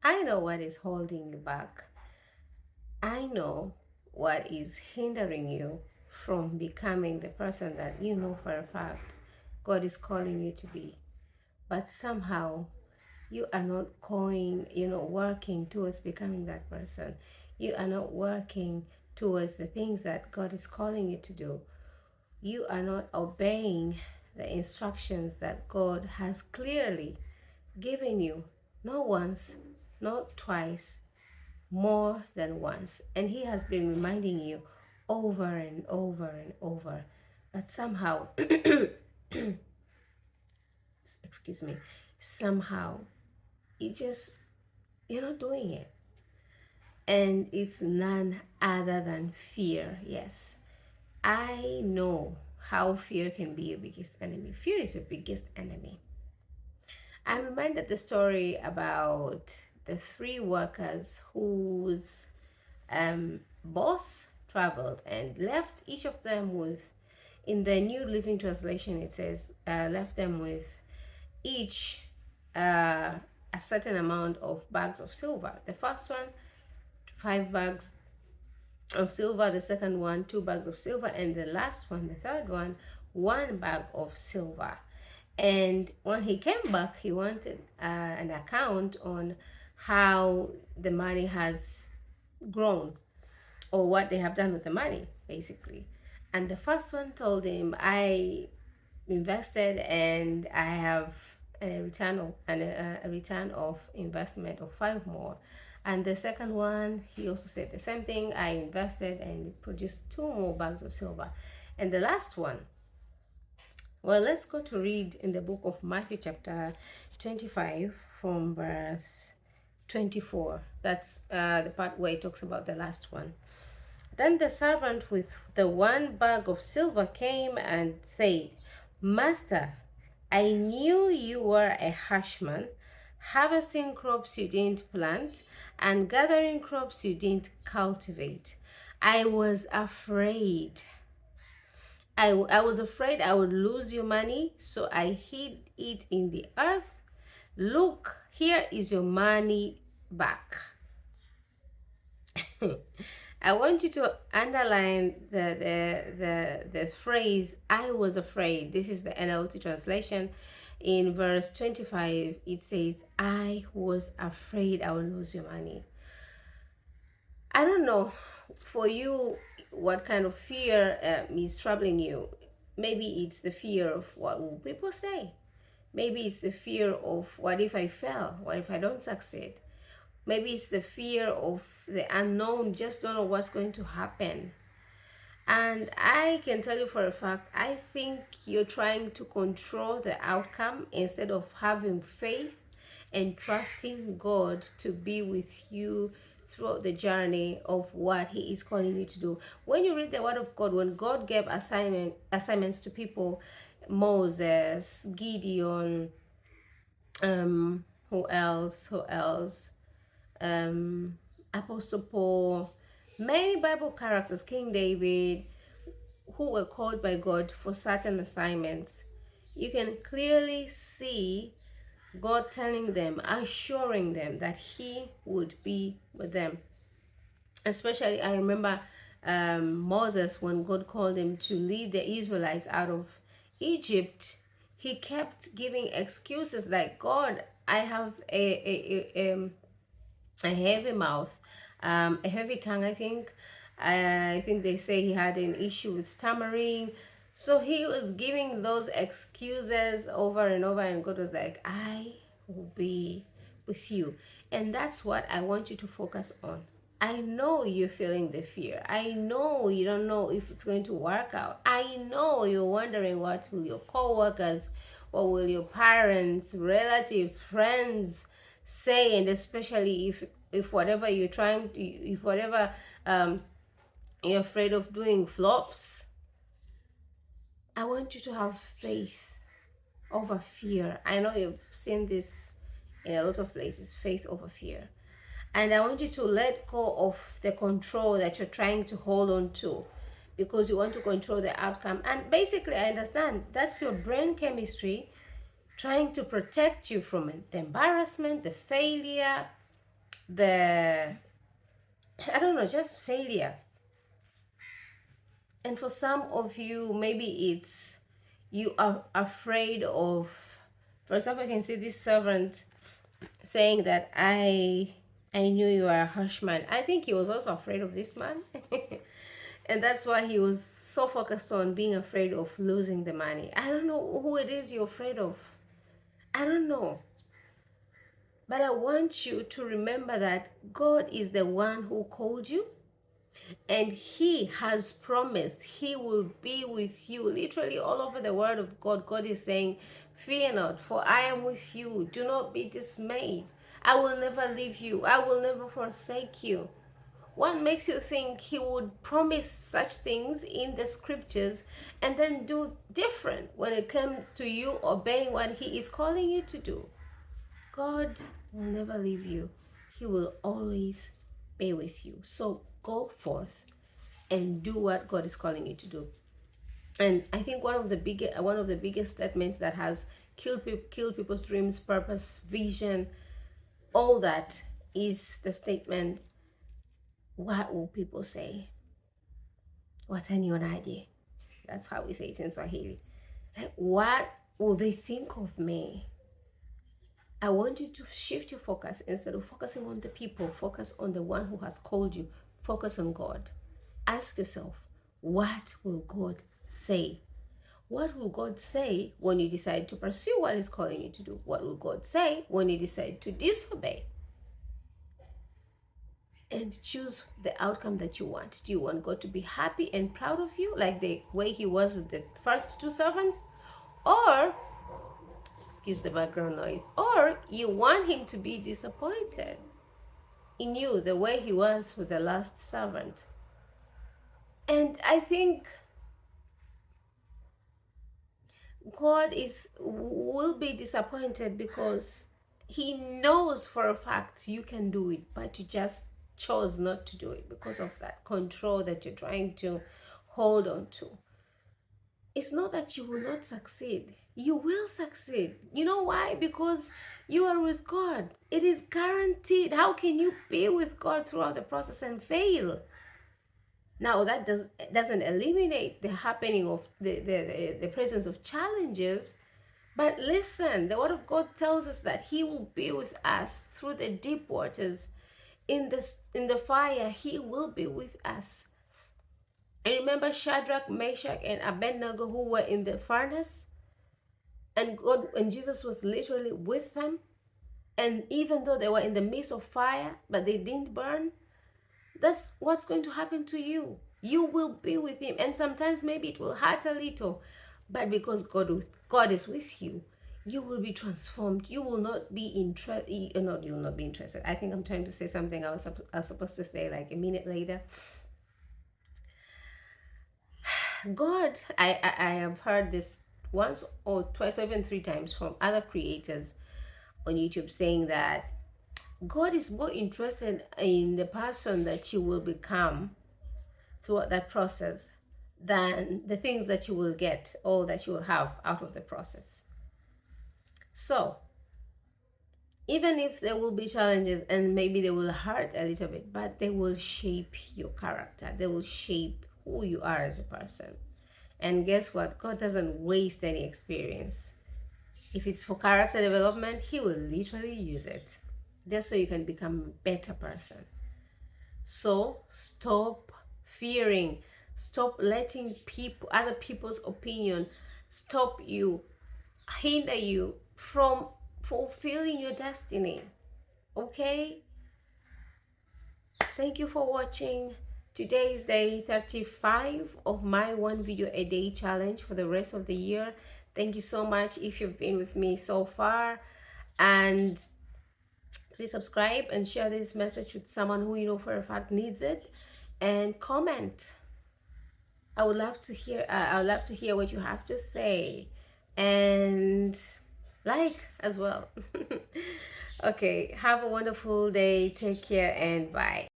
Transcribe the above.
I know what is holding you back. I know what is hindering you from becoming the person that you know for a fact God is calling you to be. But somehow you are not going, working towards becoming that person. You are not working towards the things that God is calling you to do. You are not obeying the instructions that God has clearly given you, not once, not twice, more than once. And He has been reminding you over and over and over. But somehow, excuse me, somehow, it just, you're not doing it. And it's none other than fear. Yes, I know how fear can be your biggest enemy. Fear is your biggest enemy. I'm reminded the story about the three workers whose boss traveled and left each of them with, in the New Living Translation, it says, left them with each a certain amount of bags of silver. The first one, 5 bags of silver, the second one, 2 bags of silver, and the last one, the third one bag of silver. And when he came back, he wanted an account on how the money has grown, or what they have done with the money, basically. And the first one told him, I invested and I have a return of investment of 5 more. And the second one, he also said the same thing. I invested and it produced 2 more bags of silver. And the last one, well, let's go to read in the book of Matthew, chapter 25, from verse 24. That's the part where it talks about the last one. Then the servant with the 1 bag of silver came and said, Master, I knew you were a harsh man, harvesting crops you didn't plant and gathering crops you didn't cultivate. I was afraid. I was afraid I would lose your money, so I hid it in the earth. Look, here is your money back. I want you to underline the phrase I was afraid. This is the NLT translation. In verse 25, it says, I was afraid I would lose your money. I don't know for you what kind of fear is troubling you. Maybe it's the fear of what will people say. Maybe it's the fear of what if I fail? What if I don't succeed? Maybe it's the fear of the unknown, just don't know what's going to happen. And I can tell you for a fact, I think you're trying to control the outcome instead of having faith and trusting God to be with you throughout the journey of what He is calling you to do. When you read the Word of God, when God gave assignments to people, Moses, Gideon, who else? Apostle Paul, many Bible characters, King David, who were called by God for certain assignments. You can clearly see God telling them, assuring them that He would be with them. Especially, I remember Moses, when God called him to lead the Israelites out of Egypt, he kept giving excuses like, God, I have a heavy mouth, a heavy tongue, I think. I think they say he had an issue with stammering. So he was giving those excuses over and over, and God was like, I will be with you. And that's what I want you to focus on. I know you're feeling the fear. I know you don't know if it's going to work out. I know you're wondering what will your co-workers, what will your parents, relatives, friends say, and especially if whatever you're trying to, if whatever you're afraid of doing flops. I want you to have faith over fear. I know you've seen this in a lot of places, faith over fear. And I want you to let go of the control that you're trying to hold on to, because you want to control the outcome. And basically, I understand that's your brain chemistry trying to protect you from the embarrassment, the failure, the, I don't know, just failure. And for some of you, maybe it's you are afraid of, for example, I can see this servant saying that I knew you are a harsh man. I think he was also afraid of this man. And that's why he was so focused on being afraid of losing the money. I don't know who it is you're afraid of. I don't know. But I want you to remember that God is the one who called you, and He has promised He will be with you. Literally, all over the word of God, God is saying, "Fear not, for I am with you. Do not be dismayed. I will never leave you, I will never forsake you." What makes you think He would promise such things in the scriptures and then do different when it comes to you obeying what He is calling you to do? God will never leave you. He will always be with you. So go forth and do what God is calling you to do. And I think one of the biggest statements that has killed people's dreams, purpose, vision, all that is the statement, "What will people say? Wataniyonaje?" That's how we say it in Swahili. Like, what will they think of me? I want you to shift your focus. Instead of focusing on the people, focus on the one who has called you. Focus on God. Ask yourself, what will God say? What will God say when you decide to pursue what He's calling you to do? What will God say when you decide to disobey? And choose the outcome that you want. Do you want God to be happy and proud of you, like the way He was with the first two servants? Or, excuse the background noise, or you want Him to be disappointed in you the way He was with the last servant? And I think God will be disappointed because He knows for a fact you can do it, but you just chose not to do it because of that control that you're trying to hold on to. It's not that you will not succeed. You will succeed. You know why? Because you are with God. It is guaranteed. How can you be with God throughout the process and fail? Now, that doesn't eliminate the happening of the presence of challenges. But listen, the word of God tells us that He will be with us through the deep waters. In the fire, He will be with us. And remember Shadrach, Meshach, and Abednego, who were in the furnace, and God and Jesus was literally with them. And even though they were in the midst of fire, but they didn't burn, that's what's going to happen to you. You will be with Him, and sometimes maybe it will hurt a little, but because God is with you, you will be transformed. You will not be interested. You will not be interested. I think I'm trying to say something I was supposed to say like a minute later. God, I have heard this once or twice or even three times from other creators on YouTube saying that God is more interested in the person that you will become throughout that process than the things that you will get or that you will have out of the process. So, even if there will be challenges and maybe they will hurt a little bit, but they will shape your character, they will shape who you are as a person. And guess what? God doesn't waste any experience. If it's for character development, He will literally use it just so you can become a better person. So stop fearing. Stop letting other people's opinion stop you, hinder you from fulfilling your destiny. Okay? Thank you for watching. Today is day 35 of my 1 video a day challenge for the rest of the year. Thank you so much if you've been with me so far. And please subscribe and share this message with someone who you know for a fact needs it. And comment. I would love to hear what you have to say. And like as well. Okay, have a wonderful day. Take care and bye.